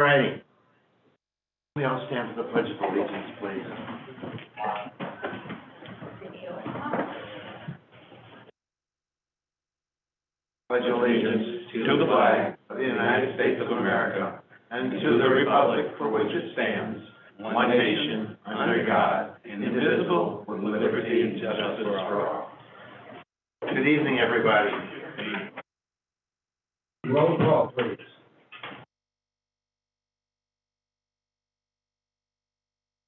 Righty. We all stand for the Pledge of Allegiance, please. Pledge allegiance to the flag of the United States of America and to the republic for which it stands, one nation, under God, indivisible, with liberty and justice for all. Good evening, everybody. Roll call, please.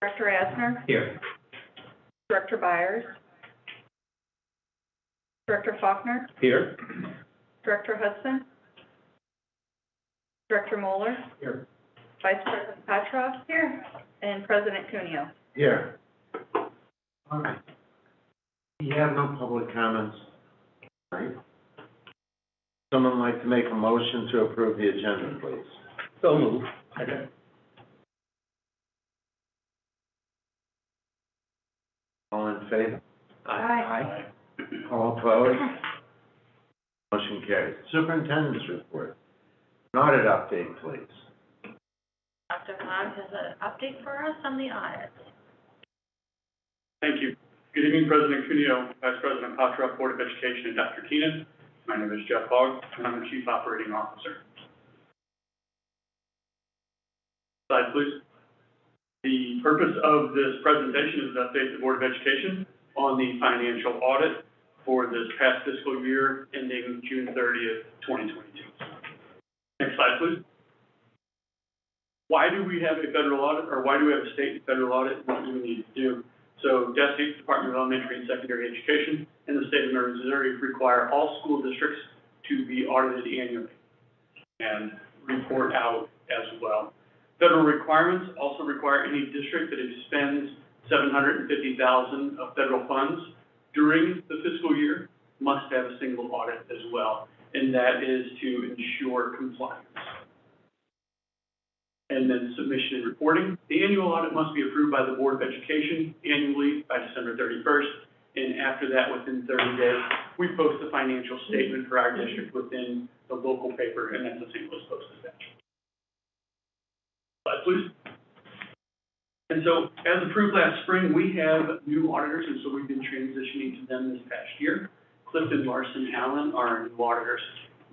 Director Asner? Here. Director Byers? Director Faulkner? Here. Director Hudson? Director Moeller? Here. Vice President Petroff? Here. And President Cuneo? Here. All right. We have no public comments. Right. Someone like to make a motion to approve the agenda, please? So moved. Okay. All in favor? Aye. All opposed? Motion carries. Superintendent's report. An audit update, please. Dr. Fogg has an update for us on the audit. Thank you. Good evening, President Cuneo, Vice President Petroff, Board of Education, and Dr. Keenan. My name is Jeff Fogg, and I'm the Chief Operating Officer. Slide, please. The purpose of this presentation is to update the Board of Education on the financial audit for this past fiscal year ending June 30th, 2022. Next slide, please. Why do we have a federal audit, or why do we have a state and federal audit? What do we need to do? So DESE, Department of Elementary and Secondary Education, and the state of Missouri require all school districts to be audited annually and report out as well. Federal requirements also require any district that expends $750,000 of federal funds during the fiscal year must have a single audit as well, and that is to ensure compliance. And then submission and reporting. The annual audit must be approved by the Board of Education annually by December 31st, and after that, within 30 days, we post the financial statement for our district within the local paper, and that's the St. Louis Post-Dispatch. Slide, please. And so, as approved last spring, we have new auditors, and so we've been transitioning to them this past year. Clifton, Larson, Allen are our new auditors.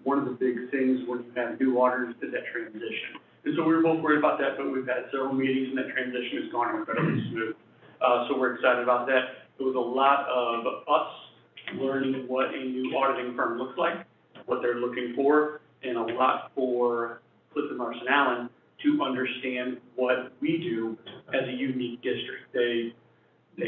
One of the big things when you have new auditors is that transition. And so we were both worried about that, but we've had several meetings, and that transition has gone incredibly smooth. So we're excited about that. It was a lot of us learning what a new auditing firm looks like, what they're looking for, and a lot for Clifton, Larson, Allen to understand what we do as a unique district. They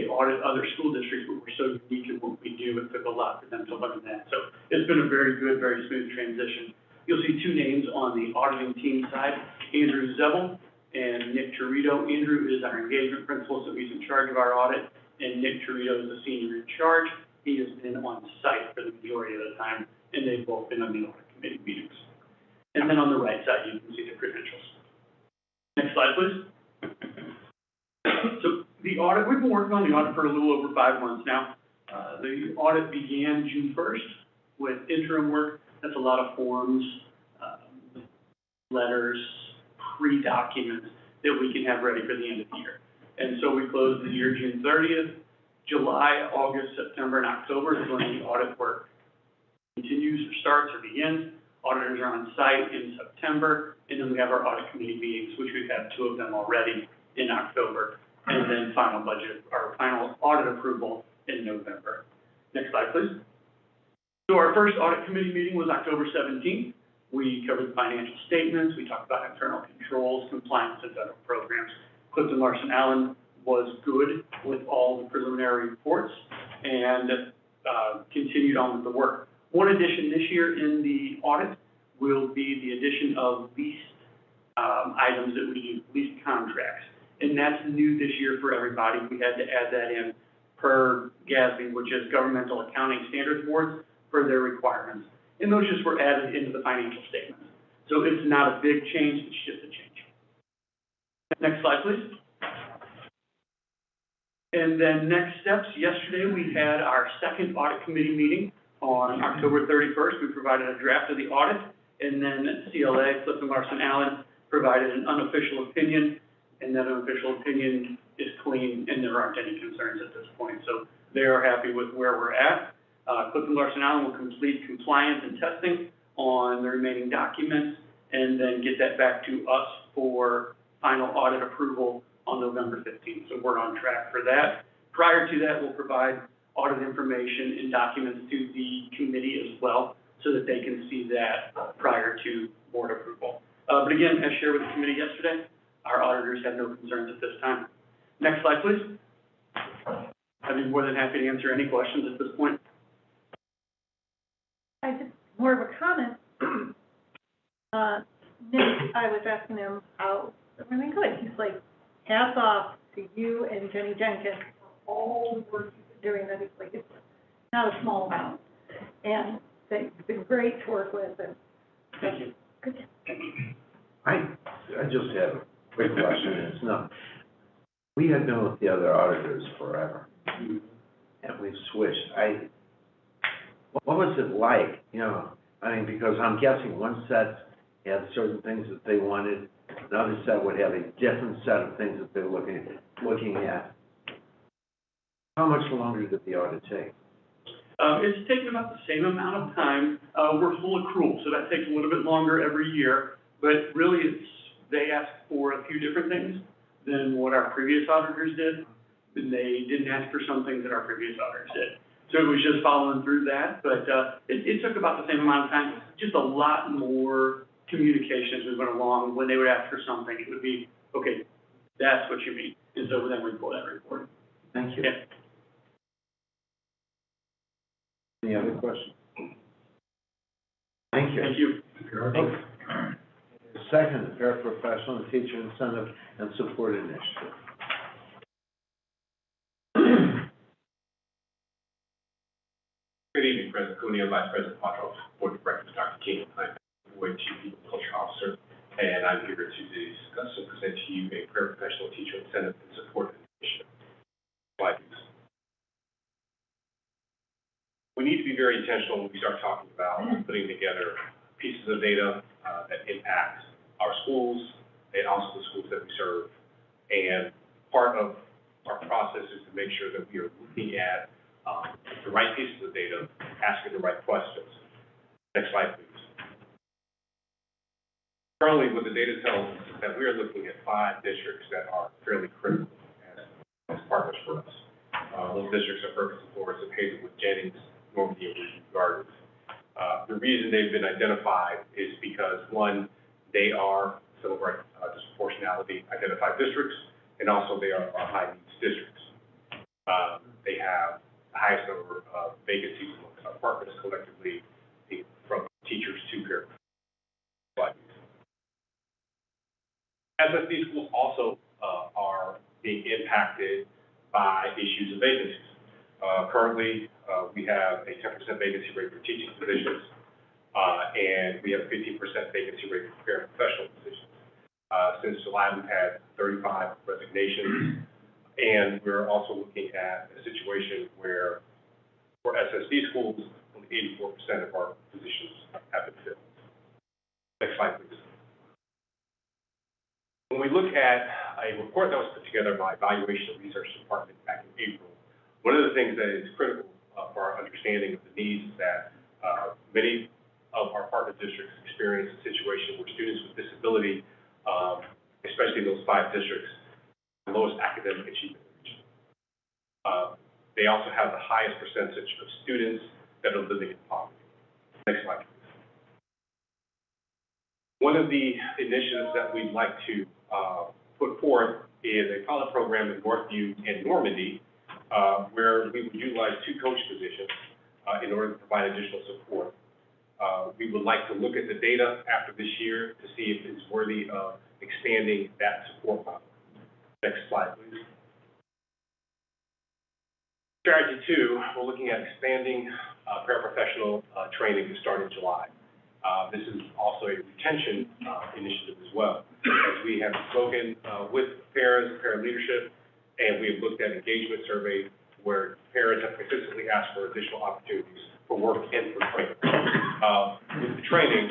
audit other school districts, but we're so unique in what we do, it took a lot for them to learn that. So it's been a very good, very smooth transition. You'll see two names on the auditing team side, Andrew Zebel and Nick Torito. Andrew is our engagement principal, so he's in charge of our audit, and Nick Torito is the senior in charge. He has been on site for the majority of the time, and they've both been on the audit committee meetings. And then on the right side, you can see the credentials. Next slide, please. So the audit, we've been working on the audit for a little over 5 months now. The audit began June 1st with interim work. That's a lot of forms, letters, pre-documents that we can have ready for the end of the year. And so we closed the year June 30th. July, August, September, and October is when the audit work continues or starts or begins. Auditors are on site in September, and then we have our audit committee meetings, which we've had 2 of them already in October, and then final audit approval in November. Next slide, please. So our first audit committee meeting was October 17th. We covered the financial statements. We talked about internal controls, compliance, and federal programs. Clifton, Larson, Allen was good with all the preliminary reports and continued on with the work. One addition this year in the audit will be the addition of leased items that we do, leased contracts. And that's new this year for everybody. We had to add that in per GASB, which is Governmental Accounting Standards Board, for their requirements. And those just were added into the financial statements. So it's not a big change, it's just a change. Next slide, please. And then next steps, yesterday we had our second audit committee meeting on October 31st. We provided a draft of the audit, and then CLA, Clifton, Larson, Allen, provided an unofficial opinion, and that unofficial opinion is clean, and there aren't any concerns at this point. So they are happy with where we're at. Clifton, Larson, Allen will complete compliance and testing on the remaining documents, and then get that back to us for final audit approval on November 15th. So we're on track for that. Prior to that, we'll provide audit information and documents to the committee as well, so that they can see that prior to board approval. But again, as shared with the committee yesterday, our auditors have no concerns at this time. Next slide, please. I'd be more than happy to answer any questions at this point. I just, more of a comment. Nick, I was asking him how everything good. He's like, hats off to you and Jenny Jenkins for all the work you've been doing. That is like, it's not a small amount. And they've been great to work with. And Thank you. good. I just have a quick question, it's not, we had been with the other auditors forever, and we've switched. What was it like, you know, I mean, because I'm guessing one set had certain things that they wanted, another set would have a different set of things that they're looking at. How much longer did the audit take? It's taken about the same amount of time. We're full accrual, so that takes a little bit longer every year. But really, they asked for a few different things than what our previous auditors did. And they didn't ask for some things that our previous auditors did. So it was just following through that. But it took about the same amount of time, just a lot more communication as we went along. When they would ask for something, it would be, okay, that's what you mean. And so then we'd pull that report. Thank you. Yeah. Any other questions? Thank you. Thank you. Second, paraprofessional and teacher incentive and support initiative. Good evening, President Cuneo, Vice President Quattro, Board of Directors, Dr. King. I'm Board Chief People Culture Officer, and I'm here to discuss and present to you a paraprofessional teacher incentive and support initiative. Slide, please. We need to be very intentional when we start talking about putting together pieces of data that impact our schools and also the schools that we serve. And part of our process is to make sure that we are looking at the right pieces of data, asking the right questions. Next slide, please. Currently, what the data tells us is that we are looking at 5 districts that are fairly critical as partners for us. Those districts are Ferguson, Florence, Hazelwood, Jennings, Normandy, and Region Gardens. The reason they've been identified is because, one, they are some of our disproportionality identified districts, and also they are our high needs districts. They have the highest number of vacancies amongst our partners collectively, from teachers to paraprofessionals. SSD schools also are being impacted by issues of vacancies. Currently, we have a 10% vacancy rate for teaching positions, and we have a 15% vacancy rate for paraprofessional positions. Since July, we've had 35 resignations, and we're also looking at a situation where, for SSD schools, only 84% of our positions have been filled. Next slide, please. When we look at a report that was put together by Evaluation and Research Department back in April, one of the things that is critical for our understanding of the needs is that many of our partner districts experience a situation where students with disability, especially in those 5 districts, have the lowest academic achievement region. They also have the highest percentage of students that are living in poverty. Next slide, please. One of the initiatives that we'd like to put forth is a pilot program in Northview and Normandy, where we would utilize 2 coach positions in order to provide additional support. We would like to look at the data after this year to see if it's worthy of expanding that support model. Next slide, please. Strategy 2, we're looking at expanding paraprofessional training to start in July. This is also a retention initiative as well, as we have spoken with parents, parent leadership, and we have looked at engagement surveys where parents have consistently asked for additional opportunities for work and for training. With the training,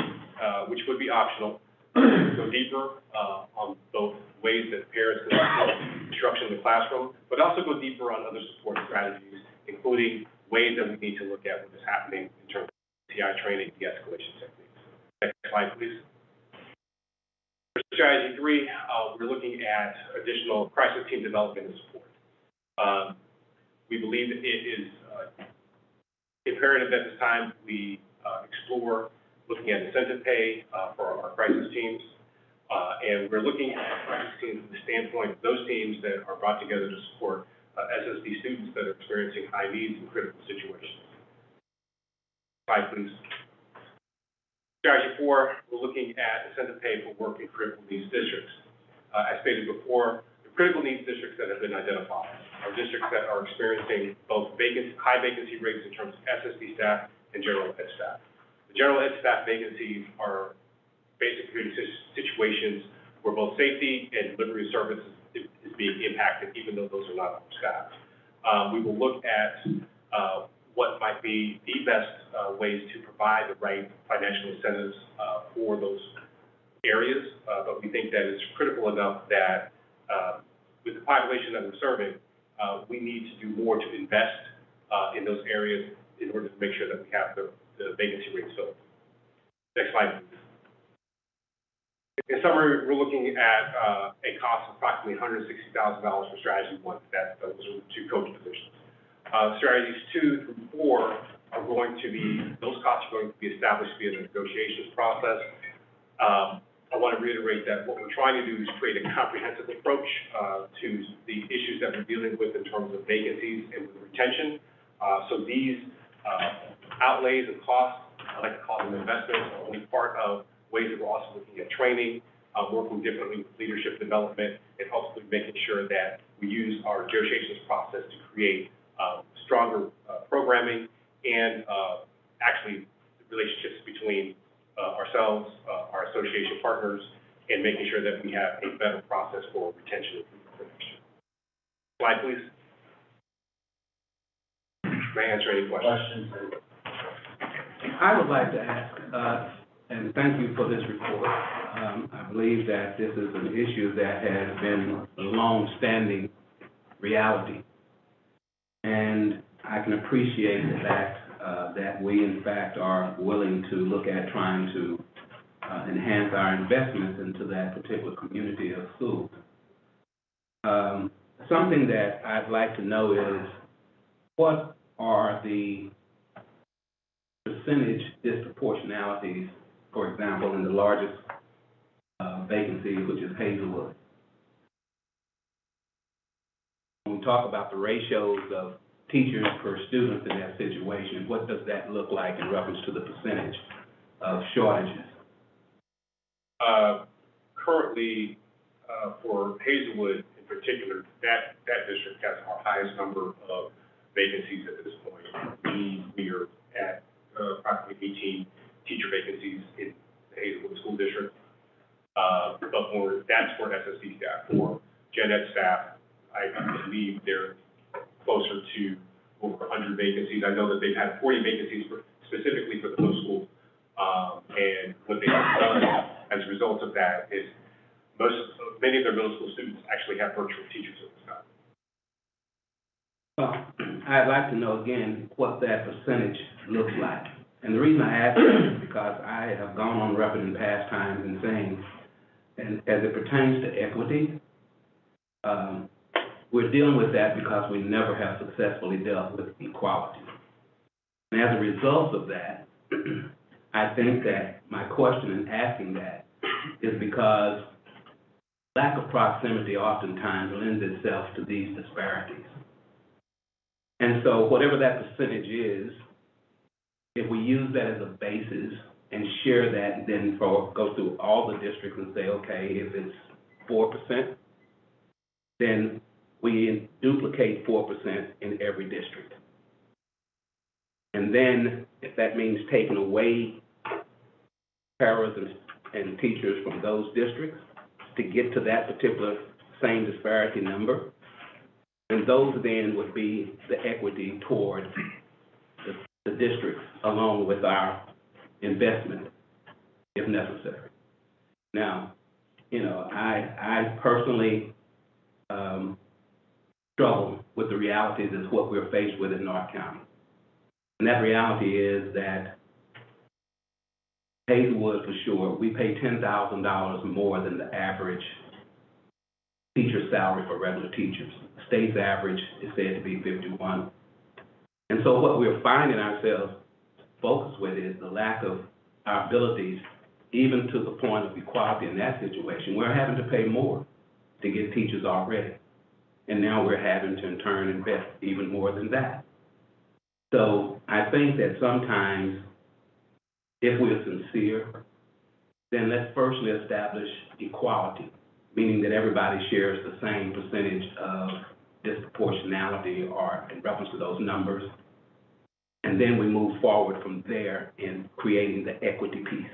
which would be optional, go deeper on both ways that parents can support instruction in the classroom, but also go deeper on other support strategies, including ways that we need to look at what is happening in terms of TI training, de-escalation techniques. Next slide, please. For strategy 3, we're looking at additional crisis team development and support. We believe that it is imperative at this time we explore looking at incentive pay for our crisis teams. And we're looking at crisis teams from the standpoint of those teams that are brought together to support SSD students that are experiencing high needs in critical situations. Slide, please. Strategy 4, we're looking at incentive pay for work in critical needs districts. As stated before, the critical needs districts that have been identified are districts that are experiencing both high vacancy rates in terms of SSD staff and general ed staff. The general ed staff vacancies are basically situations where both safety and delivery of services is being impacted, even though those are not our staff. We will look at what might be the best ways to provide the right financial incentives for those areas, but we think that it's critical enough that with the population that we're serving, we need to do more to invest in those areas in order to make sure that we have the vacancy rates filled. Next slide, please. In summary, we're looking at a cost of approximately $160,000 for strategy 1. Those are 2 coach positions. Strategies 2 through 4 are going to be, those costs are going to be established via the negotiations process. I want to reiterate that what we're trying to do is create a comprehensive approach to the issues that we're dealing with in terms of vacancies and with retention. So these outlays and costs, I like to call them investments, are only part of ways that we're also looking at training, working differently with leadership development, and ultimately making sure that we use our negotiations process to create stronger programming and actually relationships between ourselves, our association partners, and making sure that we have a better process for retention and next year. Slide, please. May I answer any questions? I would like to ask, and thank you for this report. I believe that this is an issue that has been a long-standing reality. And I can appreciate the fact that we, in fact, are willing to look at trying to enhance our investments into that particular community of schools. Something that I'd like to know is, what are the percentage disproportionalities, for example, in the largest vacancy, which is Hazelwood? When we talk about the ratios of teachers per student in that situation, what does that look like in reference to the percentage of shortages? Currently, for Hazelwood in particular, that district has our highest number of vacancies at this point. We are at approximately 18 teacher vacancies in the Hazelwood School District. But that's for SSD staff. For Gen Ed staff, I believe they're closer to over 100 vacancies. I know that they've had 40 vacancies specifically for the middle school. And what they have done as a result of that is many of their middle school students actually have virtual teachers at this time. Well, I'd like to know again what that percentage looks like. And the reason I ask that is because I have gone on record in past times in saying, and as it pertains to equity, we're dealing with that because we never have successfully dealt with equality. And as a result of that, I think that my question in asking that is because lack of proximity oftentimes lends itself to these disparities. And so whatever that percentage is, if we use that as a basis and share that, then go through all the districts and say, okay, if it's 4%, then we duplicate 4% in every district. And then if that means taking away paras and teachers from those districts to get to that particular same disparity number, and those then would be the equity towards the districts along with our investment, if necessary. Now, I personally struggle with the realities of what we're faced with in North County. And that reality is that Hazelwood, for sure, we pay $10,000 more than the average teacher salary for regular teachers. The state's average is said to be 51. And so what we're finding ourselves focused with is the lack of our abilities, even to the point of equality in that situation. We're having to pay more to get teachers already. And now we're having to, in turn, invest even more than that. So I think that sometimes, if we're sincere, then let's firstly establish equality, meaning that everybody shares the same percentage of disproportionality or in reference to those numbers. And then we move forward from there in creating the equity piece,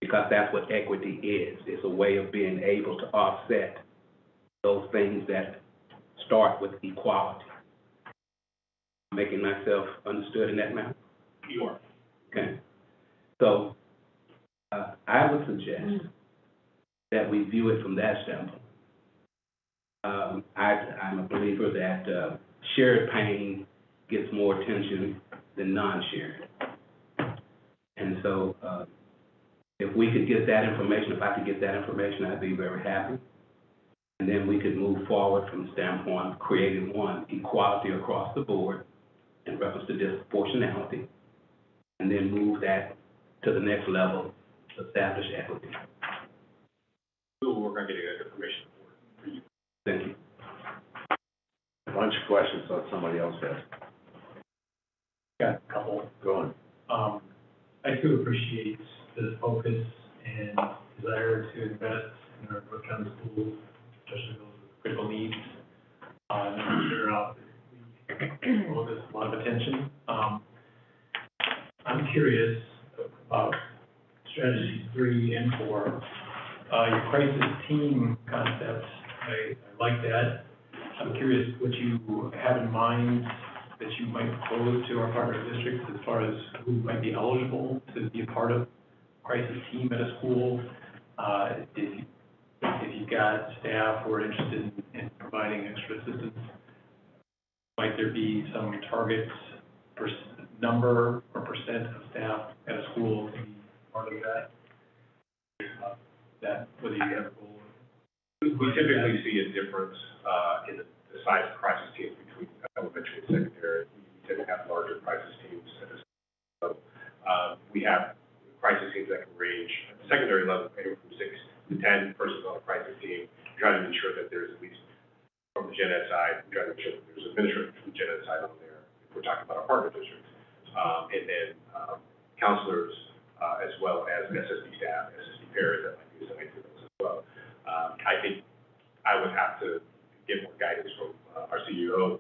because that's what equity is. It's a way of being able to offset those things that start with equality. Making myself understood in that manner? You are. Okay. So I would suggest that we view it from that standpoint. I'm a believer that shared pain gets more attention than non-shared. And so if we could get that information, if I could get that information, I'd be very happy. And then we could move forward from the standpoint of creating, one, equality across the board in reference to disproportionality, and then move that to the next level, establish equity. We'll work on getting that information for you. Thank you. A bunch of questions that somebody else has. Got a couple. Go on. I do appreciate the focus and desire to invest in our North County schools, especially those with critical needs. They're focus a lot of attention. I'm curious about strategies 3 and 4. Your crisis team concept, I like that. I'm curious what you have in mind that you might propose to our partner districts as far as who might be eligible to be a part of crisis team at a school. If you've got staff who are interested in providing extra assistance, might there be some targets, number or percent of staff at a school to be part of that? Whether you have a goal. We typically see a difference in the size of crisis teams between elementary and secondary. We tend to have larger crisis teams at this level. We have crisis teams that can range at the secondary level anywhere from 6 to 10 persons on a crisis team. Trying to ensure that there's at least from the gen ed side, we try to ensure that there's administrators from the gen ed side on there if we're talking about our partner districts. And then counselors as well as SSD staff, SSD pairs that might be assigned to those as well. I think I would have to get more guidance from our CEO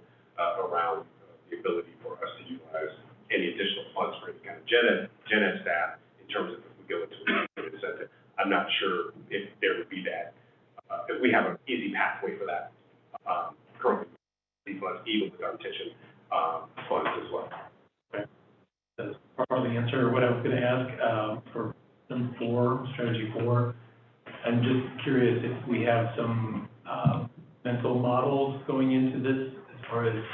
around the ability for us to utilize any additional funds for any kind of gen ed staff in terms of if we go into an incentive. I'm not sure if there would be that, if we have an easy pathway for that currently, funds, even with our retention funds as well. Okay. That's part of the answer. What I was going to ask for number 4, strategy 4, I'm just curious if we have some mental models going into this as far as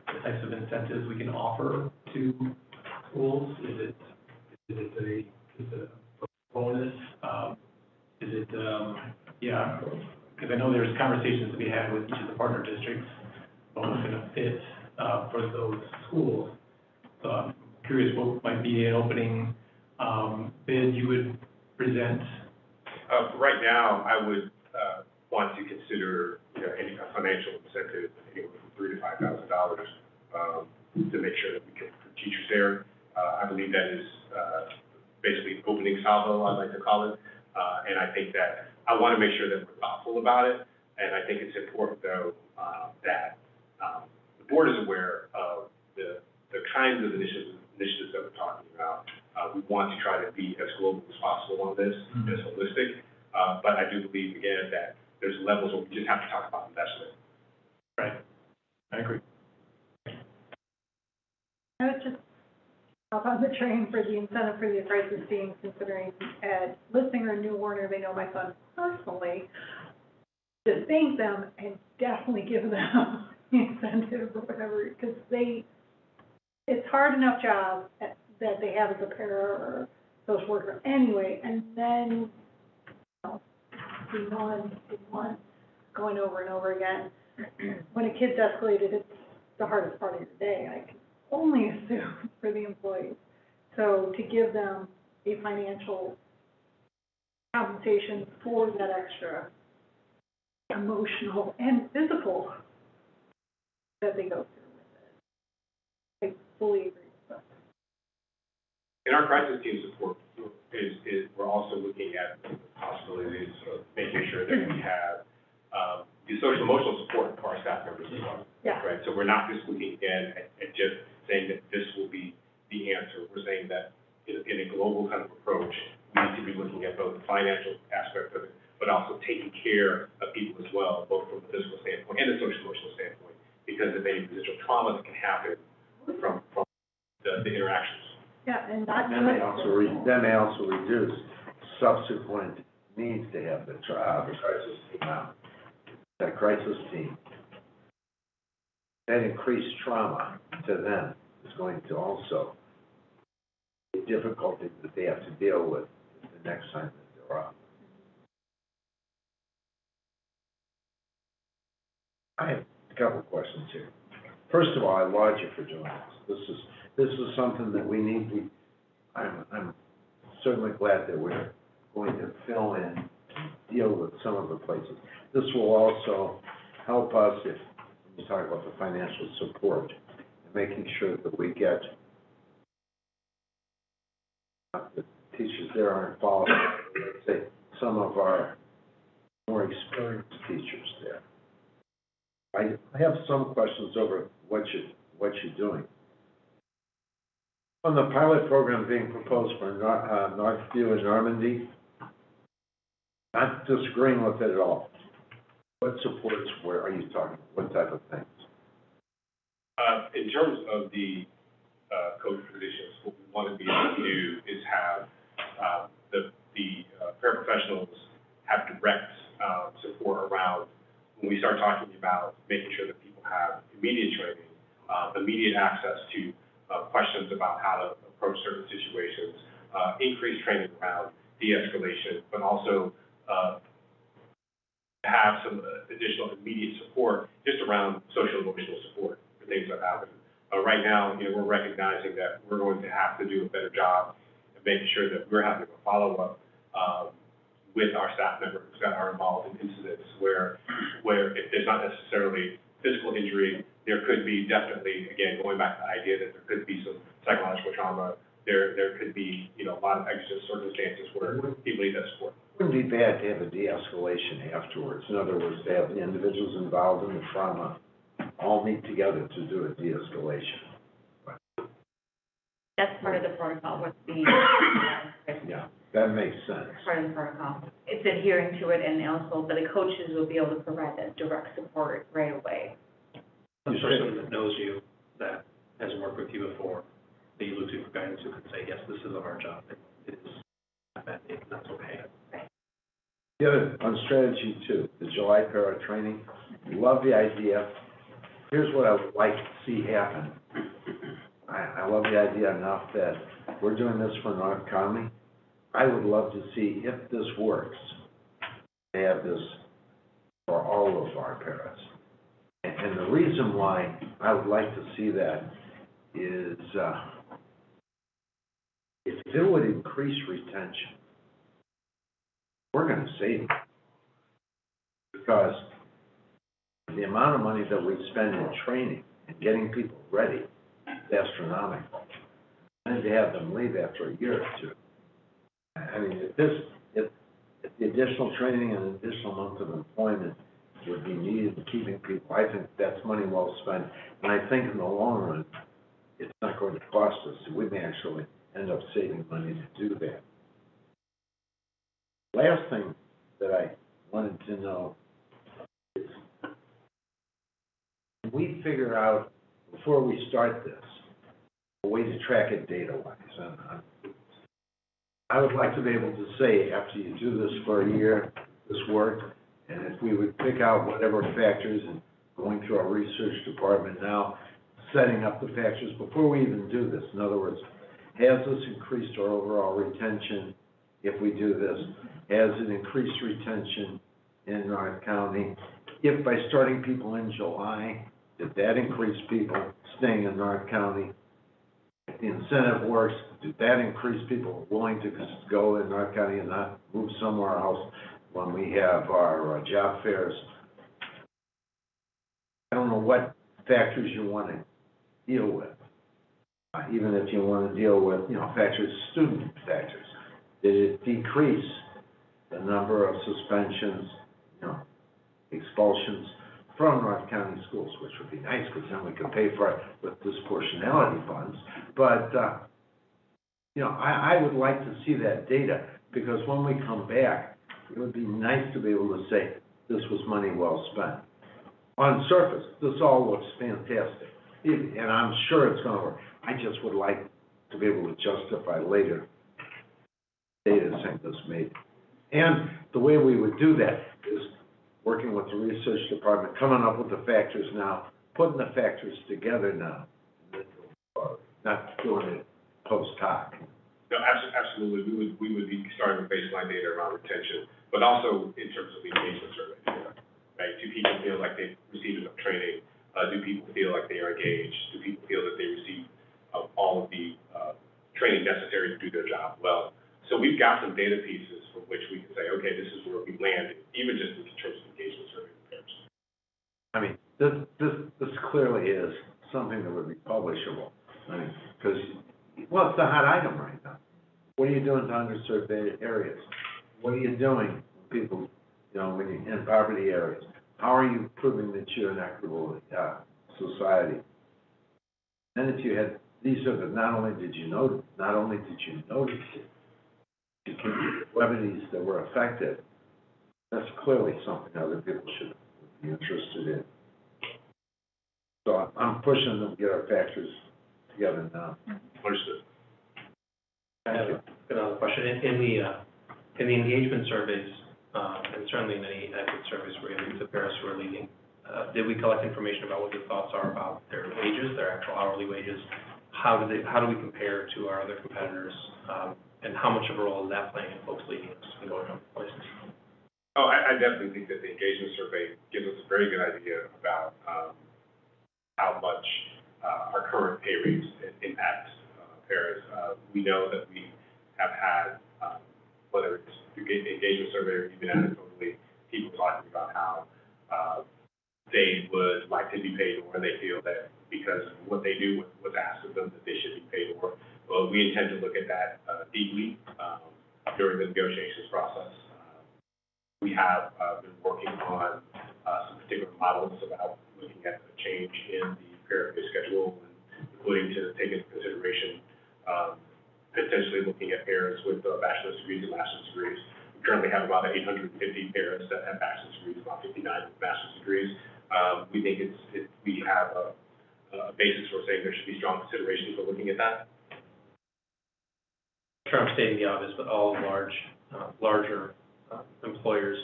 the types of incentives we can offer to schools. Is it a bonus? Is it, because I know there's conversations to be had with each of the partner districts on what's going to fit for those schools. So I'm curious what might be an opening bid you would present. Right now, I would want to consider any financial incentive anywhere from $3,000 to $5,000 to make sure that we can put teachers there. I believe that is basically opening salvo, I like to call it. And I think that I want to make sure that we're thoughtful about it. And I think it's important, though, that the board is aware of the kinds of initiatives that we're talking about. We want to try to be as global as possible on this, as holistic. But I do believe, again, that there's levels where we just have to talk about investment. Right. I agree. I would just hop on the train for the incentive for the crisis team, considering listing or a new Warner, they know my son personally, to thank them and definitely give them the incentive or whatever, because it's hard enough job that they have as a para or social worker anyway, and then, one, going over and over again. When a kid's escalated, it's the hardest part of your day, I can only assume, for the employees. So to give them a financial compensation for that extra emotional and physical that they go through with it, I fully agree with that. In our crisis team support we're also looking at the possibilities of making sure that we have the social emotional support for our staff members as well. Yeah. Right. So we're not just looking again at just saying that this will be the answer. We're saying that in a global kind of approach, we need to be looking at both the financial aspect of it, but also taking care of people as well, both from the physical standpoint and the social emotional standpoint, because of any residual trauma that can happen from the interactions. Yeah, and not That may also reduce subsequent needs to have the crisis team out. That crisis team, that increased trauma to them is going to also be difficulty that they have to deal with the next time that they're up. I have a couple of questions here. First of all, I laud you for doing this. This is something that we need. I'm certainly glad that we're going to fill in, deal with some of the places. This will also help us if you talk about the financial support and making sure that we get the teachers there are involved. Let's say some of our more experienced teachers there. I have some questions over what you're doing. On the pilot program being proposed for Northview and Normandy, not disagreeing with it at all. What supports, where are you talking, what type of things? In terms of the coach positions, what we want to be able to do is have the paraprofessionals have direct support around when we start talking about making sure that people have immediate training, immediate access to questions about how to approach certain situations, increased training around de-escalation, but also have some additional immediate support just around social emotional support for things that happen. Right now, we're recognizing that we're going to have to do a better job of making sure that we're having a follow-up with our staff members that are involved in incidents where if there's not necessarily physical injury, there could be definitely, again, going back to the idea that there could be some psychological trauma, there could be, a lot of exigent circumstances where people need that support. It wouldn't be bad to have a de-escalation afterwards. In other words, to have the individuals involved in the trauma all meet together to do a de-escalation. That's part of the protocol with the, Yeah, that makes sense. part of the protocol. It's adhering to it, and also the coaches will be able to provide that direct support right away. A person that knows you, that has worked with you before, that you look to for guidance, who can say, yes, this is a hard job, it is not bad, it's not okay. The other, on strategy 2, the July para training, love the idea. Here's what I would like to see happen. I love the idea enough that we're doing this for North County. I would love to see, if this works, to have this for all of our paras. And the reason why I would like to see that is if it would increase retention, we're going to save it. Because the amount of money that we spend in training and getting people ready is astronomical. And to have them leave after a year or two. I mean, if the additional training and additional month of employment would be needed in keeping people, I think that's money well spent. And I think in the long run, it's not going to cost us. We may actually end up saving money to do that. Last thing that I wanted to know is, can we figure out, before we start this, a way to track it data-wise. And I would like to be able to say, after you do this for a year, this worked, and if we would pick out whatever factors and going through our research department now, setting up the factors before we even do this. In other words, has this increased our overall retention if we do this? Has it increased retention in North County? If by starting people in July, did that increase people staying in North County? If the incentive works, did that increase people willing to go in North County and not move somewhere else when we have our job fairs? I don't know what factors you want to deal with. Even if you want to deal with, factors, student factors. Did it decrease the number of suspensions, expulsions from North County schools, which would be nice, because then we could pay for it with disproportionality funds. But, I would like to see that data, because when we come back, it would be nice to be able to say, this was money well spent. On surface, this all looks fantastic, and I'm sure it's gonna work. I just would like to be able to justify later data saying this made. And the way we would do that is working with the research department, coming up with the factors now, putting the factors together now, not doing it post hoc. No, absolutely. We would be starting with baseline data around retention, but also in terms of the engagement survey data, right? Do people feel like they've received enough training? Do people feel like they are engaged? Do people feel that they receive all of the training necessary to do their job well? So we've got some data pieces from which we can say, okay, this is where we landed, even just in terms of engagement survey repairs. I mean, this clearly is something that would be publishable. I mean, because, well, it's a hot item right now. What are you doing to underserved areas? What are you doing with people, when you're in poverty areas? How are you proving that you're an equitable society? And if you had, these are the, not only did you notice it, you can remedies that were effective. That's clearly something other people should be interested in. So I'm pushing them to get our factors together now. Understood. I have another question. In the engagement surveys, and certainly in any exit surveys related to parents who are leaving, did we collect information about what their thoughts are about their wages, their actual hourly wages? How do we compare to our other competitors? And how much of a role is that playing in folks leaving us and going other places? Oh, I definitely think that the engagement survey gives us a very good idea about how much our current pay rates impact parents. We know that we have had, whether it's through the engagement survey or even anecdotally, people talking about how they would like to be paid more, and they feel that because what they do was asked of them that they should be paid more. Well, we intend to look at that deeply during the negotiations process. We have been working on some particular models about looking at the change in the parent pay schedule, including to take into consideration potentially looking at parents with bachelor's degrees and master's degrees. We currently have about 850 parents that have bachelor's degrees, about 59 with master's degrees. We think we have a basis for saying there should be strong consideration for looking at that. I'm stating the obvious, but all larger employers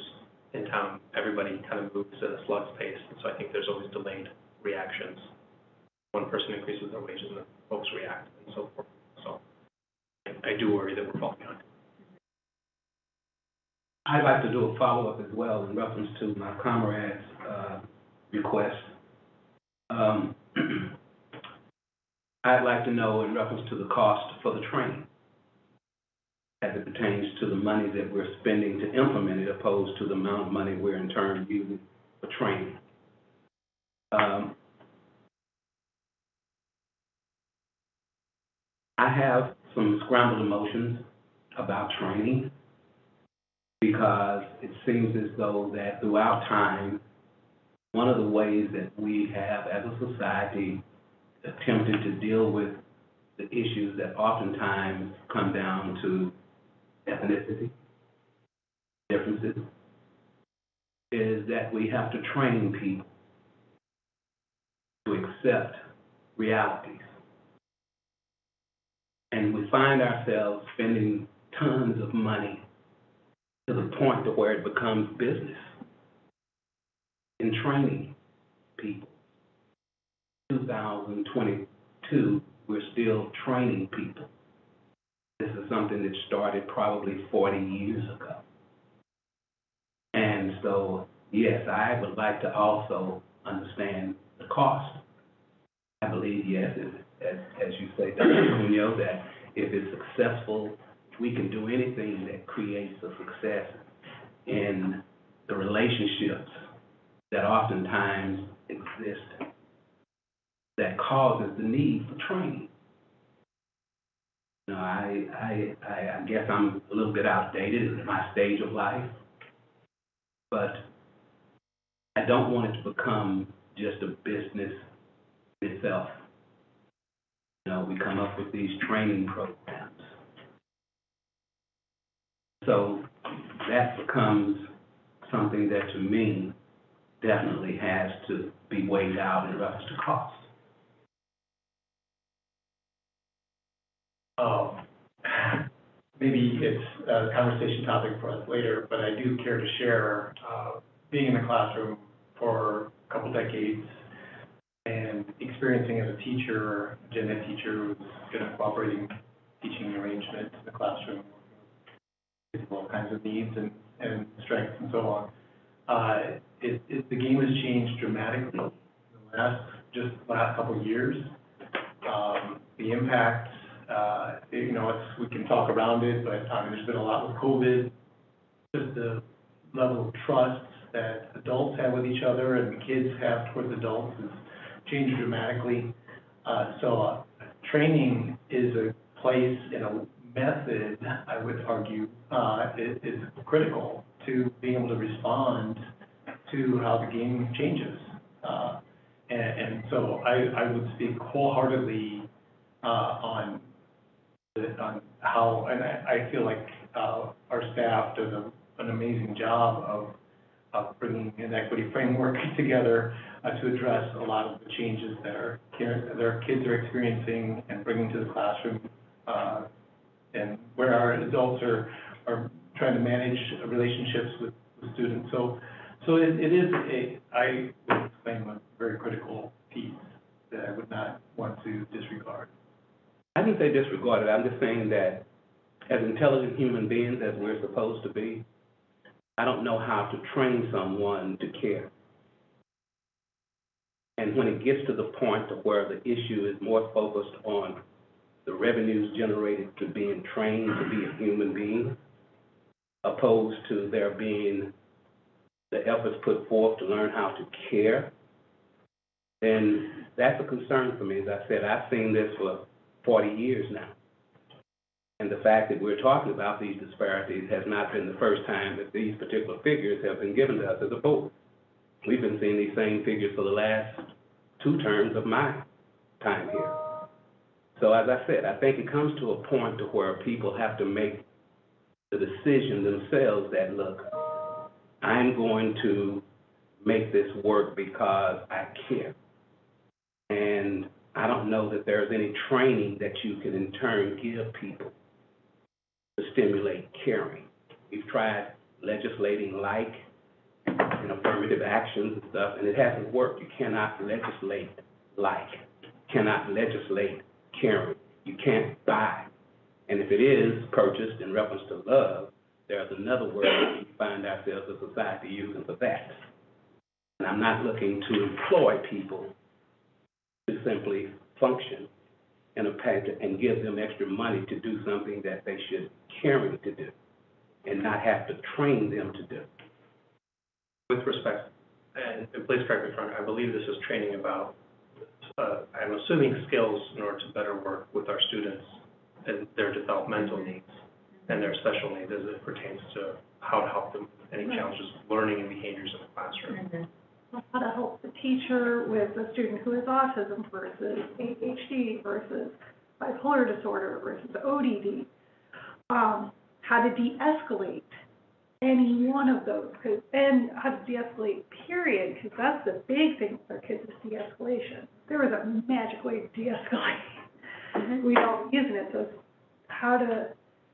in town, everybody kind of moves at a slug's pace, and so I think there's always delayed reactions. One person increases their wages and then folks react and so forth. So I do worry that we're falling behind. I'd like to do a follow-up as well in reference to my comrade's request. I'd like to know in reference to the cost for the training, as it pertains to the money that we're spending to implement it, opposed to the amount of money we're in turn using for training. I have some scrambled emotions about training, because it seems as though that throughout time, one of the ways that we have as a society attempted to deal with the issues that oftentimes come down to ethnicity differences is that we have to train people to accept realities. And we find ourselves spending tons of money to the point to where it becomes business in training people. 2022, we're still training people. This is something that started probably 40 years ago. And so, yes, I would like to also understand the cost. I believe, yes, as you say, Dr. Munoz, that if it's successful, we can do anything that creates a success in the relationships that oftentimes exist that causes the need for training. You know, I guess I'm a little bit outdated in my stage of life, but I don't want it to become just a business itself. You know, we come up with these training programs. So that becomes something that, to me, definitely has to be weighed out in reference to cost. Maybe it's a conversation topic for us later, but I do care to share, being in the classroom for a couple decades and experiencing as a teacher, a gen ed teacher who's in a cooperating teaching arrangement in the classroom, with all kinds of needs and strengths and so on. The game has changed dramatically in the last couple of years. The impact, we can talk around it, but there's been a lot with COVID. Just the level of trust that adults have with each other and the kids have towards adults has changed dramatically. So training is a place and a method, I would argue, is critical to being able to respond to how the game changes. And so I would speak wholeheartedly on how, and I feel like our staff does an amazing job of bringing an equity framework together to address a lot of the changes that our kids are experiencing and bringing to the classroom, and where our adults are trying to manage relationships with students. So it is I would claim a very critical piece that I would not want to disregard. I didn't say disregard it. I'm just saying that as intelligent human beings as we're supposed to be, I don't know how to train someone to care. And when it gets to the point of where the issue is more focused on the revenues generated to being trained to be a human being, opposed to there being the efforts put forth to learn how to care, then that's a concern for me. As I said, I've seen this for 40 years now. And the fact that we're talking about these disparities has not been the first time that these particular figures have been given to us as a board. We've been seeing these same figures for the last 2 terms of my time here. So as I said, I think it comes to a point to where people have to make the decision themselves that, look, I'm going to make this work because I care. And I don't know that there's any training that you can in turn give people to stimulate caring. We've tried legislating like and affirmative actions and stuff, and it hasn't worked. You cannot legislate like, you cannot legislate caring. You can't buy. And if it is purchased in reference to love, there's another word that we find ourselves as a society using for that. And I'm not looking to employ people to simply function in a package and give them extra money to do something that they should be caring to do and not have to train them to do. With respect, and please correct me if I'm wrong, I believe this is training about, I'm assuming skills in order to better work with our students and their developmental needs and their special needs as it pertains to how to help them with any challenges with learning and behaviors in the classroom. Mm-hmm. How to help the teacher with a student who has autism versus ADHD versus bipolar disorder versus ODD. How to de-escalate any one of those, and how to de-escalate, period, because that's the big thing with our kids is de-escalation. There is a magic way to de-escalate. We don't use it, so how to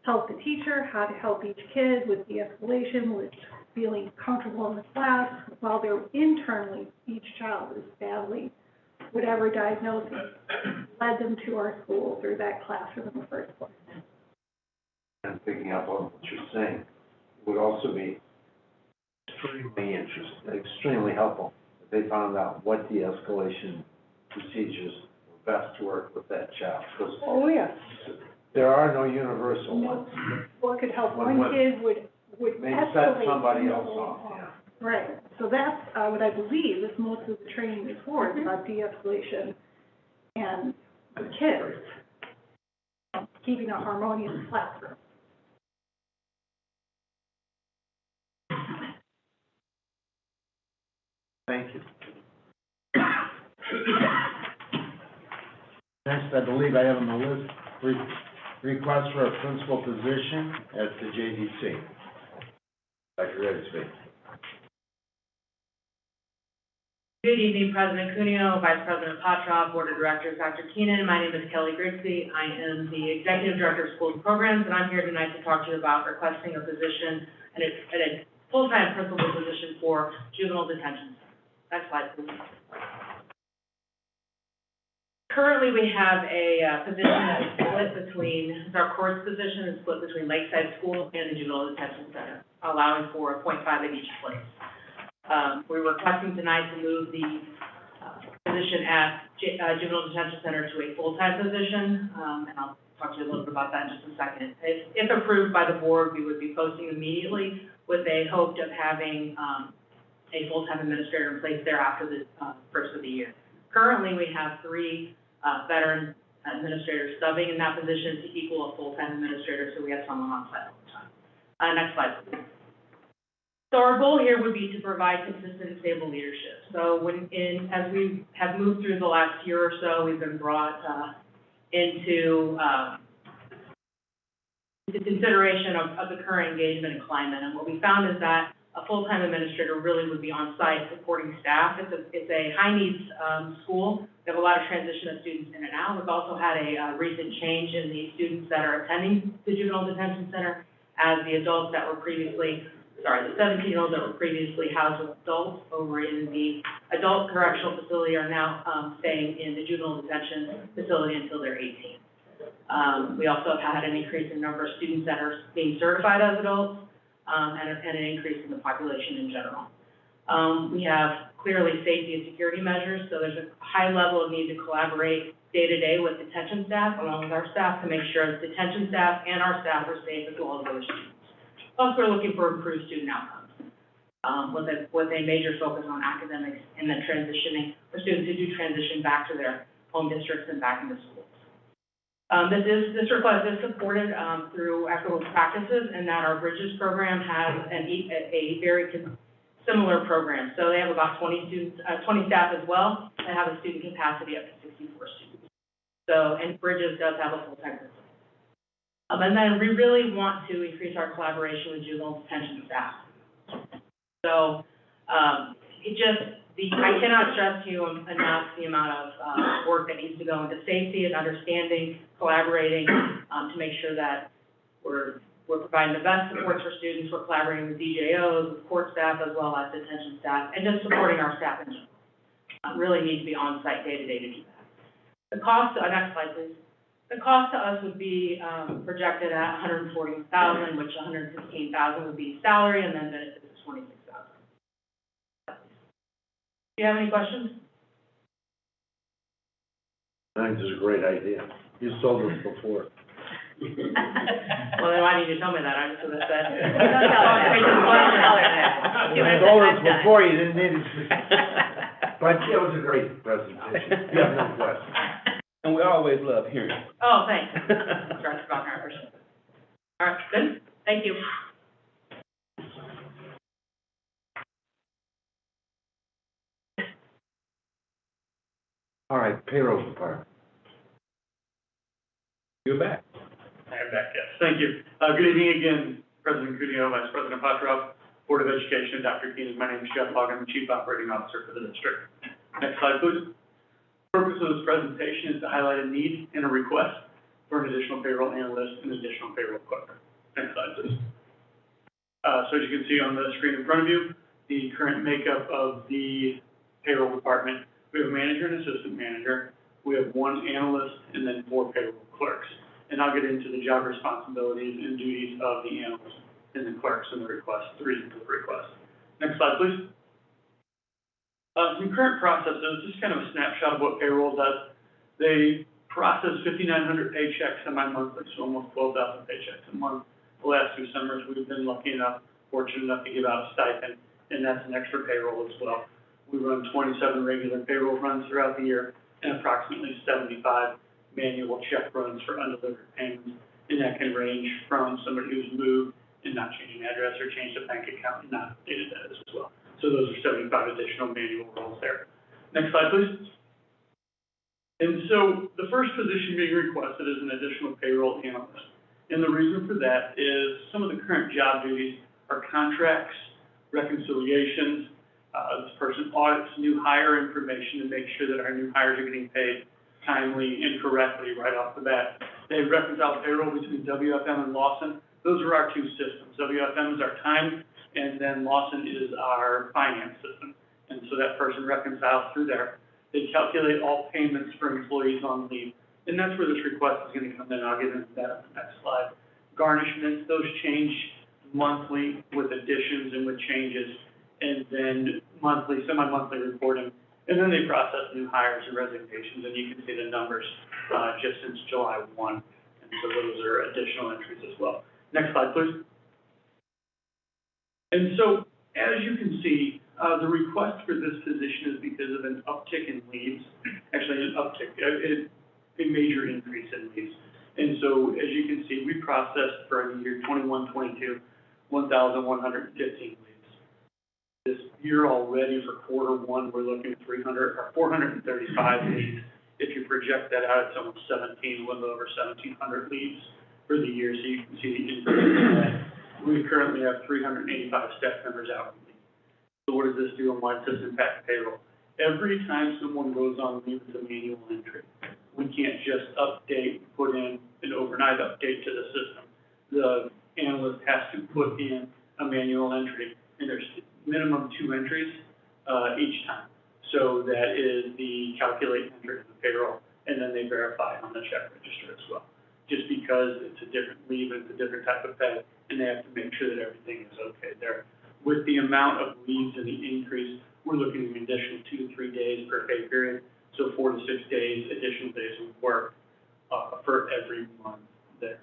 help the teacher, how to help each kid with de-escalation, with feeling comfortable in the class, while they're internally, each child is badly, whatever diagnosis led them to our schools or that classroom in the first place. And picking up on what you're saying, would also be extremely helpful if they found out what de-escalation procedures were best to work with that child. Because Oh, yeah. there are no universal No, ones. what could help One one would kid would Maybe escalate. set somebody else another off, one. yeah. Right, so that's what I believe is most of the training is for, is about de-escalation and the kids, keeping a harmonious classroom. Thank you. Next, I believe I have on the list, request for a principal position at the JDC. Dr. Redsby. Good evening, President Cuneo, Vice President Potroff, Board of Directors, Dr. Keenan. My name is Kelly Grigsby. I am the Executive Director of Schools Programs, and I'm here tonight to talk to you about requesting a position at a full-time principal position for juvenile detention. Next slide, please. Currently, we have a position that is split between, our course position is split between Lakeside School and the Juvenile Detention Center, allowing for a .5 at each place. We're requesting tonight to move the position at Juvenile Detention Center to a full-time position, and I'll talk to you a little bit about that in just a second. If approved by the board, we would be posting immediately with a hope of having a full-time administrator in place there after the first of the year. Currently, we have 3 veteran administrators subbing in that position to equal a full-time administrator, so we have someone on site all the time. Next slide, please. So our goal here would be to provide consistent and stable leadership. So as we have moved through the last year or so, we've been brought into the consideration of the current engagement and climate. And what we found is that a full-time administrator really would be on site supporting staff. It's a high-needs school. We have a lot of transition of students in and out. We've also had a recent change in the students that are attending the Juvenile Detention Center, as the adults that were previously, the 17-year-olds that were previously housed with adults over in the adult correctional facility are now staying in the juvenile detention facility until they're 18. We also have had an increase in number of students that are being certified as adults, and an increase in the population in general. We have clearly safety and security measures, so there's a high level of need to collaborate day-to-day with detention staff, along with our staff, to make sure that detention staff and our staff are safe as well as other students. Plus, we're looking for improved student outcomes, with a major focus on academics and then transitioning for students who do transition back to their home districts and back into schools. This request is supported through equitable practices, and that our Bridges program has a very similar program. So they have about 20 students, 20 staff as well, and have a student capacity up to 64 students. So, and Bridges does have a full-time principal. And then we really want to increase our collaboration with juvenile detention staff. So, I cannot stress to you enough the amount of work that needs to go into safety and understanding, collaborating, to make sure that we're providing the best supports for students. We're collaborating with DJOs, with court staff, as well as detention staff, and just supporting our staff in general. Really need to be on site day to day to do that. The cost, next slide, please. The cost to us would be projected at $140,000, which $115,000 would be salary, and then benefits is $26,000. Do you have any questions? I think this is a great idea. You sold us before. Well, then why didn't you tell me that? I just would have said. You sold us before, you didn't need it. But it was a great presentation. You have no questions. And we always love hearing. Oh, thanks. Dr. Bachner, I appreciate it. All right, good. Thank you. All right, payroll department. You're back. I am back, yes. Thank you. Good evening again, President Cuneo, Vice President Potroff, Board of Education, Dr. Keenan. My name is Jeff Hogg. I'm the Chief Operating Officer for the district. Next slide, please. The purpose of this presentation is to highlight a need and a request for an additional payroll analyst and additional payroll clerk. Next slide, please. So as you can see on the screen in front of you, the current makeup of the payroll department, we have a manager and assistant manager, we have 1 analyst, and then 4 payroll clerks. And I'll get into the job responsibilities and duties of the analyst and the clerks and the request, the reason for the request. Next slide, please. Some current processes, just kind of a snapshot of what payroll does. They process 5,900 paychecks semi-monthly, so almost 12,000 paychecks a month. The last 2 summers, we've been fortunate enough to give out a stipend, and that's an extra payroll as well. We run 27 regular payroll runs throughout the year and approximately 75 manual check runs for undelivered payments. And that can range from somebody who's moved and not changing address or changed a bank account and not updated that as well. So those are 75 additional manual roles there. Next slide, please. And so the first position being requested is an additional payroll analyst. And the reason for that is some of the current job duties are contracts, reconciliations. This person audits new hire information to make sure that our new hires are getting paid timely and correctly right off the bat. They reconcile payroll between WFM and Larson. Those are our 2 systems. WFM is our time, and then Larson is our finance system. And so that person reconciles through there. They calculate all payments for employees on leave. And that's where this request is going to come in. I'll get into that on the next slide. Garnishments, those change monthly with additions and with changes, and then monthly, semi-monthly reporting. And then they process new hires and resignations, and you can see the numbers just since July 1. And so those are additional entries as well. Next slide, please. And so, as you can see, the request for this position is because of an uptick in leaves, actually an uptick, a major increase in leaves. And so, as you can see, we processed for the year 21-22, 1,115 leaves. This year already for Q1, we're looking at 435 leaves. If you project that out, it's almost 17, a little over 1,700 leaves for the year, so you can see the increase in that. We currently have 385 staff members out on leave. So what does this do and why does this impact payroll? Every time someone goes on leave, it's a manual entry. We can't just update, put in an overnight update to the system. The analyst has to put in a manual entry, and there's minimum 2 entries each time. So that is the calculate entry of the payroll, and then they verify on the check register as well. Just because it's a different leave, it's a different type of pay, and they have to make sure that everything is okay there. With the amount of leaves and the increase, we're looking at an additional 2 to 3 days per pay period, so 4 to 6 days, additional days of work for every month there.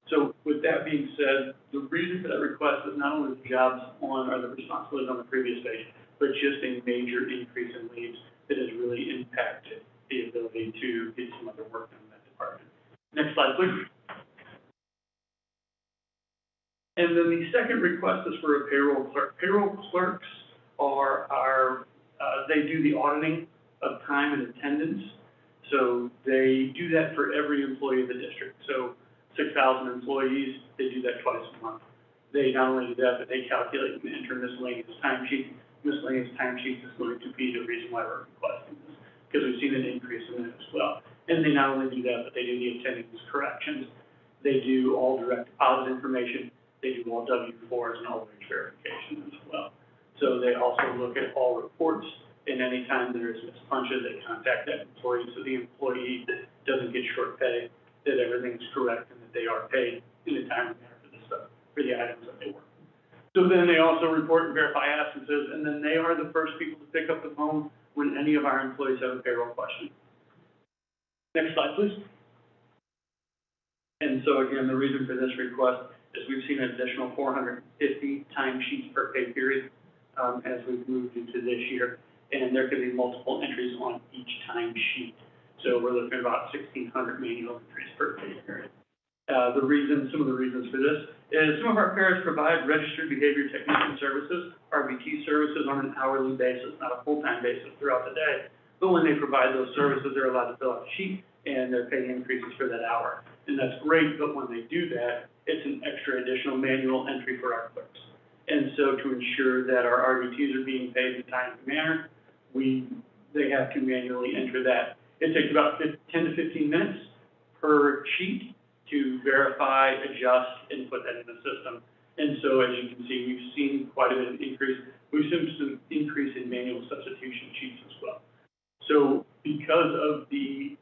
So with that being said, the reason for that request is not only the jobs on, or the responsibilities on the previous page, but just a major increase in leaves that has really impacted the ability to get some other work done in that department. Next slide, please. And then the second request is for a payroll clerk. Payroll clerks are they do the auditing of time and attendance. So they do that for every employee of the district. So 6,000 employees, they do that twice a month. They not only do that, but they calculate and enter miscellaneous timesheets. Miscellaneous timesheets is going to be the reason why we're requesting this, because we've seen an increase in that as well. And they not only do that, but they do the attendance corrections. They do all direct deposit information. They do all W-4s and all wage verification as well. So they also look at all reports, and anytime there's mispunches, they contact that employee so the employee doesn't get short pay, that everything's correct, and that they are paid in a timely manner for the stuff, for the items that they work. So then they also report and verify absences, and then they are the first people to pick up the phone when any of our employees have a payroll question. Next slide, please. And so again, the reason for this request is we've seen an additional 450 timesheets per pay period as we've moved into this year, and there could be multiple entries on each timesheet. So we're looking at about 1,600 manual entries per pay period. Some of the reasons for this is some of our pairs provide registered behavior technician services, RBT services, on an hourly basis, not a full-time basis throughout the day. But when they provide those services, they're allowed to fill out a sheet, and they're paying increases for that hour. And that's great, but when they do that, it's an extra additional manual entry for our clerks. And so to ensure that our RBTs are being paid in a timely manner, they have to manually enter that. It takes about 10 to 15 minutes per sheet to verify, adjust, and put that in the system. And so as you can see, we've seen quite a bit of increase. We've seen some increase in manual substitution sheets as well. So because of the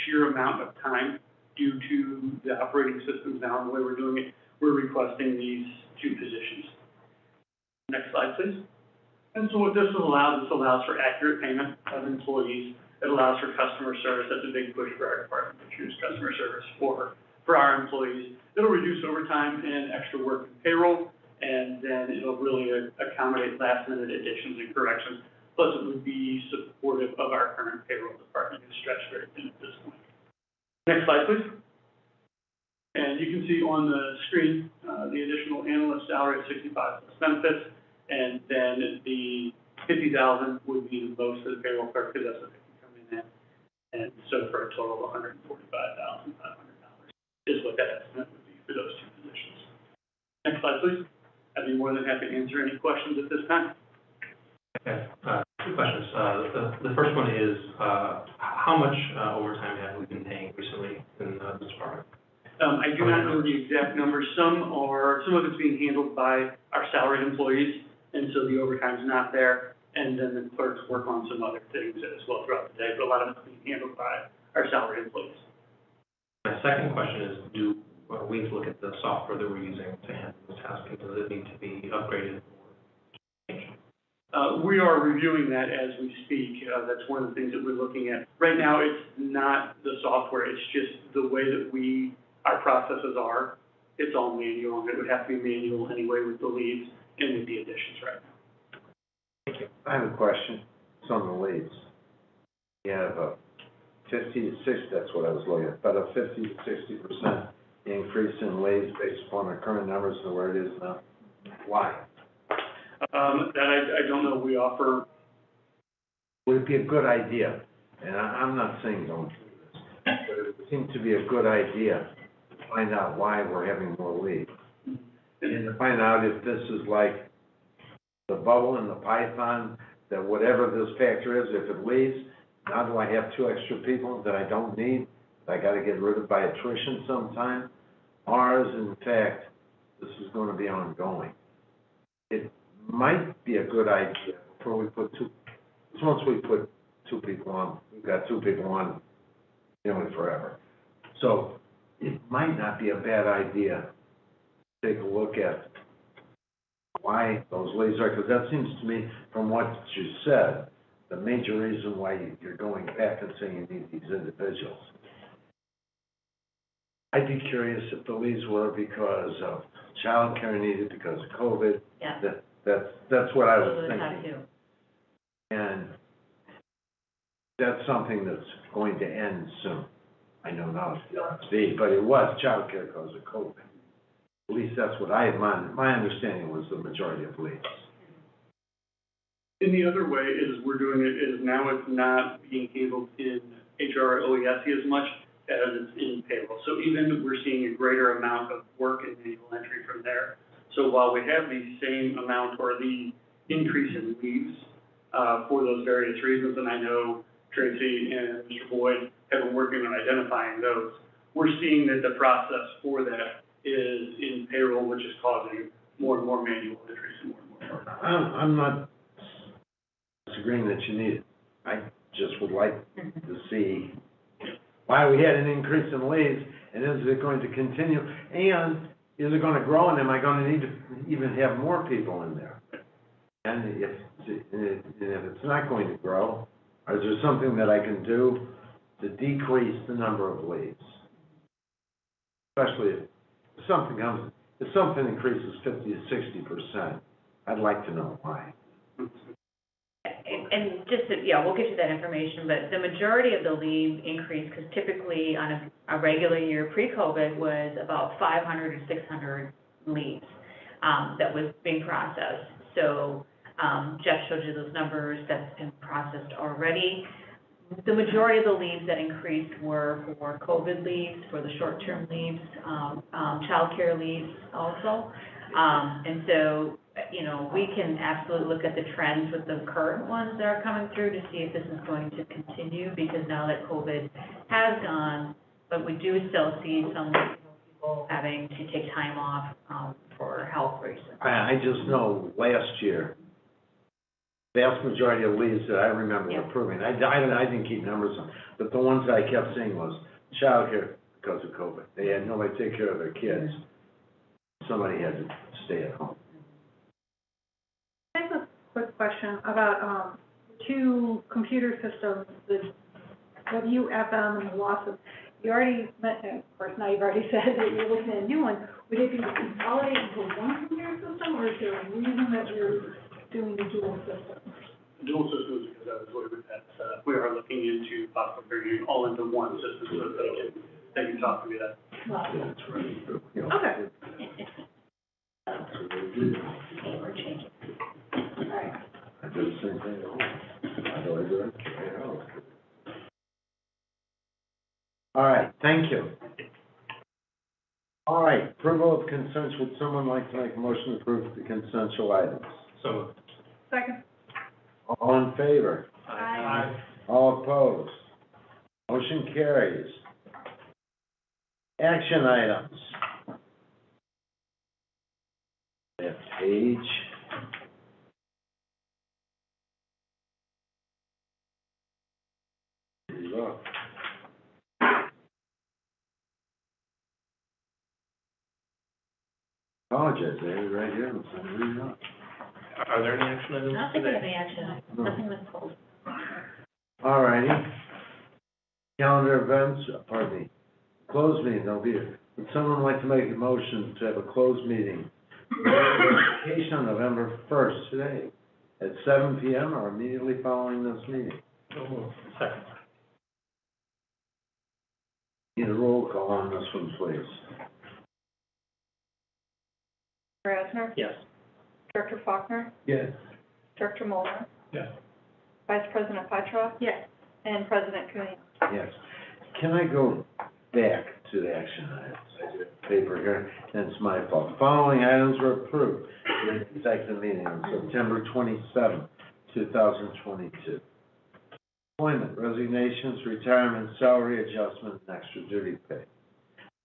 sheer amount of time due to the operating systems now and the way we're doing it, we're requesting these 2 positions. Next slide, please. And so what this allows for accurate payment of employees. It allows for customer service. That's a big push for our department to choose customer service for our employees. It'll reduce overtime and extra work in payroll, and then it'll really accommodate last-minute additions and corrections. Plus, it would be supportive of our current payroll department, who's stretched very thin at this point. Next slide, please. And you can see on the screen the additional analyst salary of 65 plus benefits, and then the 50,000 would be the most for the payroll clerk, because that's what they can come in at. And so for a total of $145,500 is what that estimate would be for those 2 positions. Next slide, please. I'd be more than happy to answer any questions at this time. Okay, 2 questions. The first one is, how much overtime have we been paying recently in this department? I do not know the exact numbers. Some of it's being handled by our salaried employees, and so the overtime's not there. And then the clerks work on some other things as well throughout the day, but a lot of it's being handled by our salaried employees. My second question is, do we need to look at the software that we're using to handle this task, and does it need to be upgraded or changed? We are reviewing that as we speak. That's one of the things that we're looking at. Right now, it's not the software, it's just the way that our processes are. It's all manual, and it would have to be manual anyway with the leads and with the additions right now. Thank you. I have a question. It's on the leads. You have a 50 to 60, that's what I was looking at, but a 50 to 60% increase in leads based upon our current numbers and where it is now. Why? That I don't know. We offer. Would it be a good idea? And I'm not saying don't do this, but it would seem to be a good idea to find out why we're having more leads. And to find out if this is like the bubble in the python, that whatever this factor is, if it leaves, now do I have 2 extra people that I don't need, that I gotta get rid of by attrition sometime? Or is, in fact, this is gonna be ongoing? It might be a good idea before we put 2, once we put 2 people on, we've got 2 people on nearly forever. So it might not be a bad idea to take a look at why those leads are, because that seems to me, from what you said, the major reason why you're going back and saying you need these individuals. I'd be curious if the leads were because of childcare needed, because of COVID. Yeah. That's what I was Those would have thinking. to. And that's something that's going to end soon. I know now it's SSD, but it was childcare because of COVID. At least that's what my understanding was the majority of leads. And the other way is we're doing it is now it's not being handled in HR or OESC as much as it's in payroll. So even we're seeing a greater amount of work and manual entry from there. So while we have the same amount or the increase in leads for those various reasons, and I know Tracy and Mr. Boyd have been working on identifying those, we're seeing that the process for that is in payroll, which is causing more and more manual entries and more work. I'm not disagreeing that you need it. I just would like to see why we had an increase in leads, and is it going to continue? And is it going to grow, and am I going to need to even have more people in there? And if it's not going to grow, is there something that I can do to decrease the number of leads? Especially if something increases 50 to 60%, I'd like to know why. And just to, we'll get you that information, but the majority of the lead increase, because typically on a regular year pre-COVID was about 500 to 600 leads that was being processed. So Jeff showed you those numbers, that's been processed already. The majority of the leads that increased were for COVID leads, for the short-term leads, childcare leads also. And so, we can absolutely look at the trends with the current ones that are coming through to see if this is going to continue, because now that COVID has gone, But we do still see some people having to take time off, for health reasons. I just know last year, vast majority of leaves that I remember Yeah. approving, I didn't keep numbers on, but the ones I kept seeing was childcare because of COVID. They had nobody to take care of their kids. Somebody had to stay at home. I have a quick question about, two computer systems, the WFM and the Lawson. You already, of course, now you've already said that you're looking at a new one. Would it be consolidated into one computer system, or is there a reason that you're doing the dual system? Dual systems, because that was what we are looking into possibly bringing it all into one system so that they can talk to me that. Well, That's right. You know, okay, that's what they do. all right. I do the same thing at home. How do I do it? I know. All right, thank you. All right, approval of consents. Would someone like to make a motion to approve the consensual items? So, Second. All in favor? Aye. All opposed? Motion carries. Action items. That page. Look. Apologize, I had it right here, so I'm reading up. are there any action items Nothing with today? the action, nothing was pulled. All righty. Calendar events, pardon me, closed meeting, there'll be, would someone like to make a motion to have a closed meeting? Vacation on November 1st, today, at 7 PM or immediately following this meeting. Second. Need a roll call on this one, please. Rasner, Yes. Director Faulkner, Yes. Director Muller, Yes. Vice President Petrov. Yes. And President Cooney. Yes. Can I go back to the action items? I do have paper here, and it's my fault. The following items were approved in the executive meeting on September 27, 2022. Employment, resignations, retirement, salary adjustment, and extra duty pay.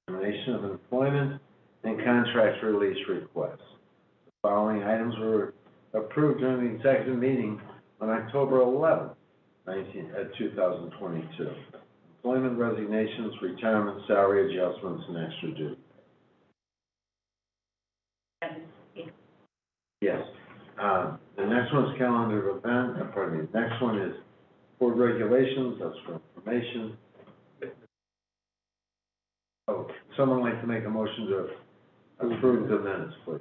Termination of employment and contract release requests. The following items were approved during the executive meeting on October 11, 2022. Employment resignations, retirement, salary adjustments, and extra duty. Yes. The next one's calendar of event, pardon me, the next one is board regulations, that's for information. Oh, someone like to make a motion to approve the minutes, please.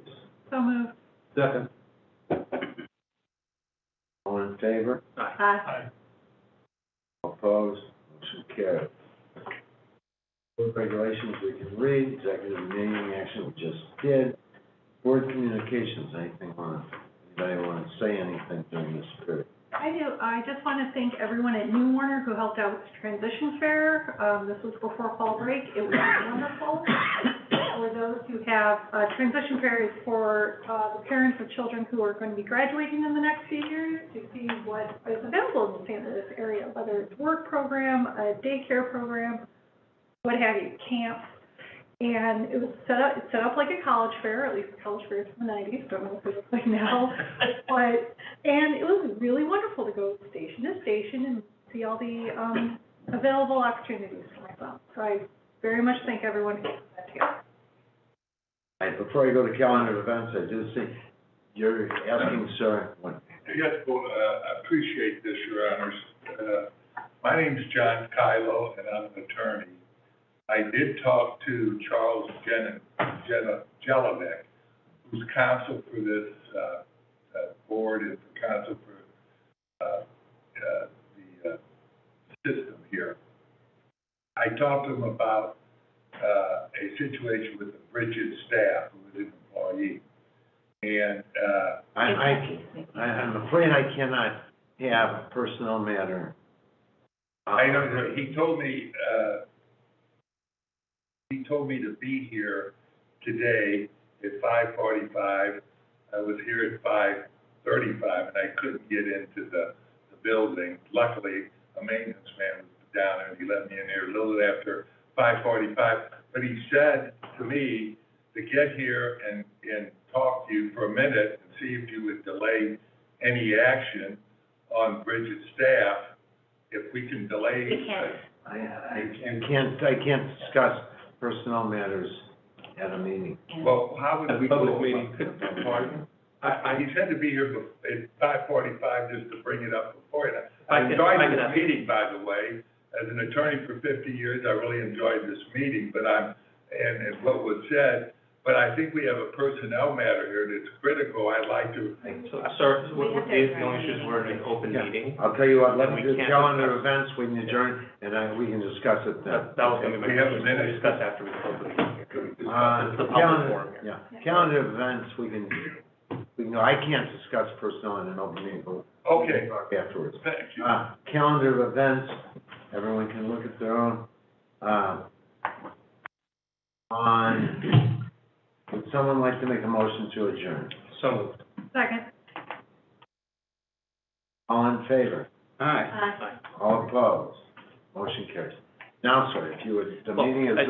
So moved. Second. All in favor? Aye. All opposed? Motion carried. Board regulations we can read, executive meeting action we just did. Board communications, anybody want to say anything during this period? I do. I just want to thank everyone at New Warner who helped out with the transition fair. This was before fall break. It was wonderful. For those who have transition fairs for the parents of children who are going to be graduating in the next few years to see what is available in the St. Louis area, whether it's work program, a daycare program, what have you, camps. And it was it's set up like a college fair, at least college fairs from the 90s, don't know what they look like now. And it was really wonderful to go station to station and see all the available opportunities for my son. So I very much thank everyone who put that together. All right, before I go to calendar events, I do see you're asking, sir, what? Yes, well, I appreciate this, Your Honors. My name's John Kylo, and I'm an attorney. I did talk to Charles Jelinek, who's counsel for this board and for counsel for the system here. I talked to him about a situation with the Bridget staff, who is an employee. And I'm afraid I cannot have a personnel matter. I don't know, he told me to be here today at 5:45. I was here at 5:35, and I couldn't get into the building. Luckily, a maintenance man was down there, and he let me in here a little after 5:45. But he said to me to get here and talk to you for a minute and see if you would delay any action on Bridget's staff, if we can delay. We can't. I can't discuss personnel matters at a meeting. Well, how would we go? Public meeting. Pardon? He said to be here at 5:45 just to bring it up before you. I I can- enjoyed I can this ask- meeting, by the way. As an attorney for 50 years, I really enjoyed this meeting, but and what was said, but I think we have a personnel matter here that's critical. I'd like to, So, sir, We have to the only adjourn issue is we're in an open Yeah. meeting. I'll tell you what, let me We do can't calendar discuss. events, we can adjourn, and we can discuss it then. That was gonna be my We have a question, minute. we'll discuss after we close the meeting. It's the public Calendar, forum here. yeah, calendar events, we can, I can't discuss personnel in an open meeting, but okay, talk afterwards. thank you. Calendar of events, everyone can look at their own. Would someone like to make a motion to adjourn? So moved. Second. All in favor? Aye. Aye. All opposed? Motion carries. Now, sir, if you would, the Well, meeting is I- over.